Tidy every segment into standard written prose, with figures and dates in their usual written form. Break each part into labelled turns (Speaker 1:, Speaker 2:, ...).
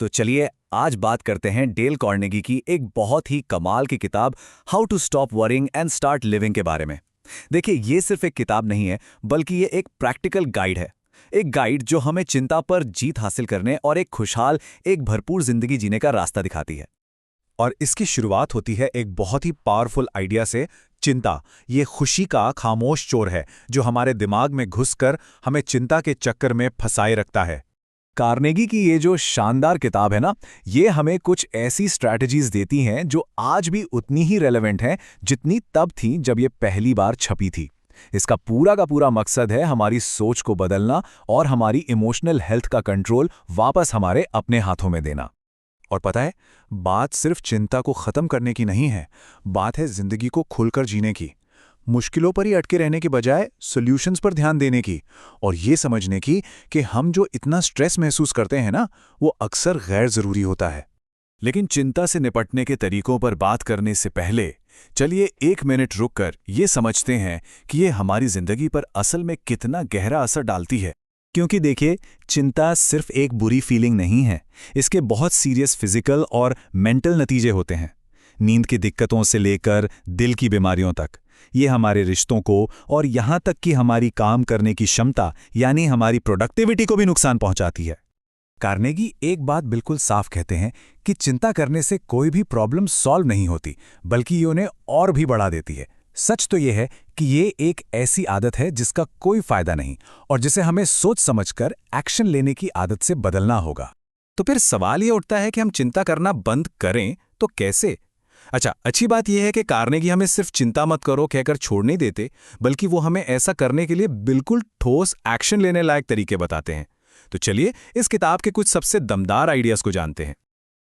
Speaker 1: तो चलिए आज बात करते हैं डेल कार्नेगी की एक बहुत ही कमाल की किताब how to stop worrying and start living के बारे में। देखिए ये सिर्फ एक किताब नहीं है, बल्कि ये एक प्रैक्टिकल गाइड है। एक गाइड जो हमें चिंता पर जीत हासिल करने और एक खुशहाल, एक भरपूर जिंदगी जीने का रास्ता दिखाती है।
Speaker 2: और इसकी शुरुआत होती है एक बहुत ही पावरफुल आइडिया से। चिंता ये खुशी का खामोश चोर है जो हमारे दिमाग में घुसकर हमें चिंता के चक्कर में फंसाए रखता है।
Speaker 1: कार्नेगी की ये जो शानदार किताब है ना, ये हमें कुछ ऐसी स्ट्रैटेजीज देती हैं जो आज भी उतनी ही रेलेवेंट हैं जितनी तब थी जब ये पहली बार छपी थी। इसका पूरा का पूरा मकसद है हमारी सोच को बदलना और हमारी इमोशनल हेल्थ का कंट्रोल वापस हमारे अपने हाथों में देना।
Speaker 2: और पता है, बात सिर्फ चिंता को खत्म करने की नहीं है, बात है जिंदगी को खुलकर जीने की। मुश्किलों पर ही अटके रहने के बजाय सॉल्यूशंस पर ध्यान देने की, और ये समझने की कि हम जो इतना स्ट्रेस महसूस करते हैं ना, वो अक्सर गैर जरूरी होता है।
Speaker 1: लेकिन चिंता से निपटने के तरीकों पर बात करने से पहले चलिए एक मिनट रुककर ये समझते हैं कि ये हमारी जिंदगी पर असल में कितना गहरा असर डालती है। क्योंकि देखिए, चिंता सिर्फ एक बुरी फीलिंग नहीं है, इसके बहुत सीरियस फिजिकल और मेंटल नतीजे होते हैं। नींद की दिक्कतों से लेकर दिल की बीमारियों तक, ये हमारे रिश्तों को और यहाँ तक कि हमारी काम करने की क्षमता यानी हमारी प्रोडक्टिविटी को भी नुकसान पहुंचाती है। कार्नेगी एक बात बिल्कुल साफ कहते हैं कि चिंता करने से कोई भी प्रॉब्लम सॉल्व नहीं होती, बल्कि ये उन्हें और भी बढ़ा देती है। सच तो ये है कि ये एक ऐसी आदत है जिसका कोई फायदा नहीं और जिसे हमें सोच समझकर एक्शन लेने की आदत से बदलना होगा। तो फिर सवाल ये उठता है कि हम चिंता करना बंद करें तो कैसे? अच्छा, अच्छी बात यह है कि कार्नेगी हमें सिर्फ चिंता मत करो कहकर छोड़ नहीं देते, बल्कि वो हमें ऐसा करने के लिए बिल्कुल ठोस एक्शन लेने लायक तरीके बताते हैं। तो चलिए इस किताब के कुछ सबसे दमदार आइडियाज को जानते हैं।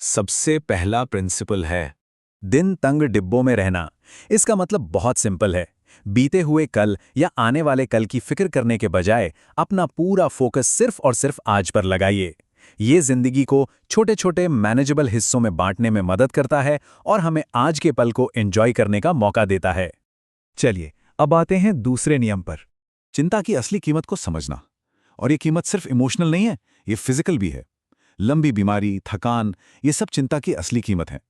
Speaker 1: सबसे पहला प्रिंसिपल है दिन तंग डिब्बों में रहना। इसका मतलब बहुत सिंपल है। बीते हुए कल या आने वाले कल की फिक्र करने के बजाय अपना पूरा फोकस सिर्फ और सिर्फ आज पर लगाइए। ये जिंदगी को छोटे छोटे मैनेजेबल हिस्सों में बांटने में मदद करता है और हमें आज के पल को एंजॉय करने का मौका देता है। चलिए अब आते हैं दूसरे नियम पर, चिंता की असली कीमत को समझना। और ये कीमत सिर्फ इमोशनल नहीं है, ये फिजिकल भी है। लंबी बीमारी, थकान, ये सब चिंता की असली कीमत है।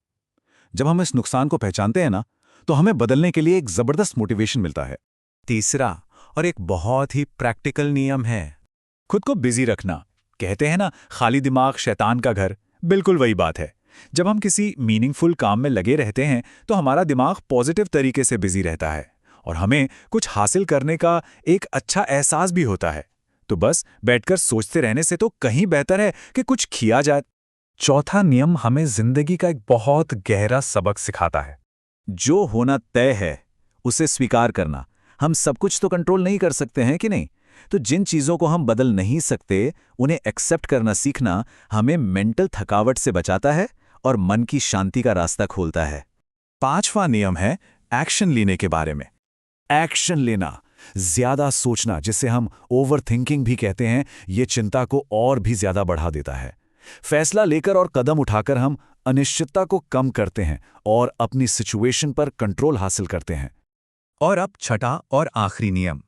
Speaker 1: जब हम इस नुकसान को पहचानते हैं ना, तो हमें बदलने के लिए एक जबरदस्त मोटिवेशन मिलता है। तीसरा और एक बहुत ही प्रैक्टिकल नियम है खुद को बिजी रखना। कहते हैं ना, खाली दिमाग शैतान का घर, बिल्कुल वही बात है। जब हम किसी मीनिंगफुल काम में लगे रहते हैं तो हमारा दिमाग पॉजिटिव तरीके से बिजी रहता है और हमें कुछ हासिल करने का एक अच्छा एहसास भी होता है। तो बस बैठकर सोचते रहने से तो कहीं बेहतर है कि कुछ किया जाए। चौथा नियम हमें जिंदगी का एक बहुत गहरा सबक सिखाता है। जो होना तय है उसे स्वीकार करना। हम सब कुछ तो कंट्रोल नहीं कर सकते हैं कि नहीं? तो जिन चीजों को हम बदल नहीं सकते, उन्हें एक्सेप्ट करना सीखना हमें मेंटल थकावट से बचाता है और मन की शांति का रास्ता खोलता है। पांचवा नियम है एक्शन लेने के बारे में। एक्शन लेना, ज्यादा सोचना, जिसे हम ओवर थिंकिंग भी कहते हैं, ये चिंता को और भी ज्यादा बढ़ा देता है। फैसला लेकर और कदम उठाकर हम अनिश्चितता को कम करते हैं और अपनी सिचुएशन पर कंट्रोल हासिल करते हैं। और अब छठा और आखिरी नियम,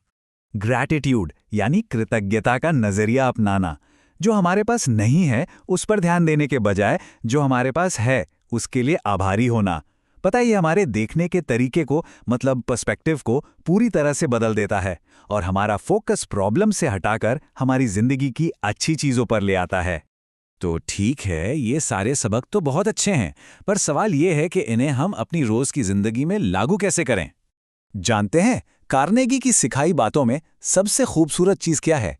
Speaker 1: ग्रैटिट्यूड यानी कृतज्ञता का नजरिया अपनाना। जो हमारे पास नहीं है उस पर ध्यान देने के बजाय जो हमारे पास है उसके लिए आभारी होना। पता है, ये हमारे देखने के तरीके को, मतलब पर्सपेक्टिव को पूरी तरह से बदल देता है और हमारा फोकस प्रॉब्लम से हटाकर हमारी जिंदगी की अच्छी चीजों पर ले आता है। तो ठीक है, ये सारे सबक तो बहुत अच्छे हैं, पर सवाल ये है कि इन्हें हम अपनी रोज की जिंदगी में लागू कैसे करें। जानते हैं, कार्नेगी की सिखाई बातों में सबसे खूबसूरत चीज क्या है?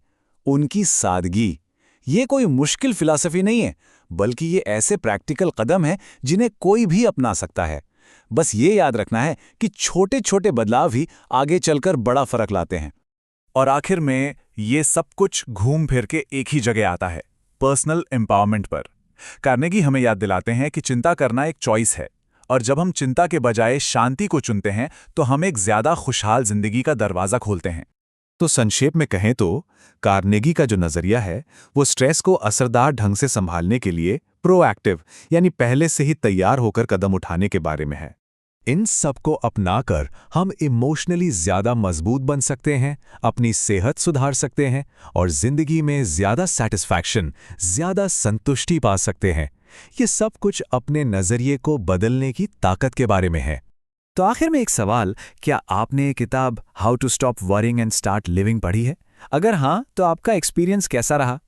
Speaker 1: उनकी सादगी। ये कोई मुश्किल फिलॉसफी नहीं है, बल्कि ये ऐसे प्रैक्टिकल कदम हैं जिन्हें कोई भी अपना सकता है। बस ये याद रखना है कि छोटे छोटे बदलाव ही आगे चलकर बड़ा फर्क लाते हैं। और आखिर में ये सब कुछ घूम फिर के एक ही जगह आता है, पर्सनल एम्पावरमेंट पर। कार्नेगी हमें याद दिलाते हैं कि चिंता करना एक चॉइस है, और जब हम चिंता के बजाय शांति को चुनते हैं तो हम एक ज्यादा खुशहाल जिंदगी का दरवाजा खोलते हैं। तो संक्षेप में कहें तो कार्नेगी का जो नजरिया है वो स्ट्रेस को असरदार ढंग से संभालने के लिए प्रोएक्टिव यानी पहले से ही तैयार होकर कदम उठाने के बारे में है।
Speaker 2: इन सब को अपनाकर हम इमोशनली ज़्यादा मजबूत बन सकते हैं, अपनी सेहत सुधार सकते हैं और ज़िंदगी में ज़्यादा सेटिस्फैक्शन, ज़्यादा संतुष्टि पा सकते हैं। ये सब कुछ अपने नज़रिए को बदलने की ताकत के बारे में है।
Speaker 1: तो आखिर में एक सवाल, क्या आपने ये किताब how to stop worrying and start living पढ़ी है? अगर हाँ, तो आपका एक्सपीरियंस कैसा रहा?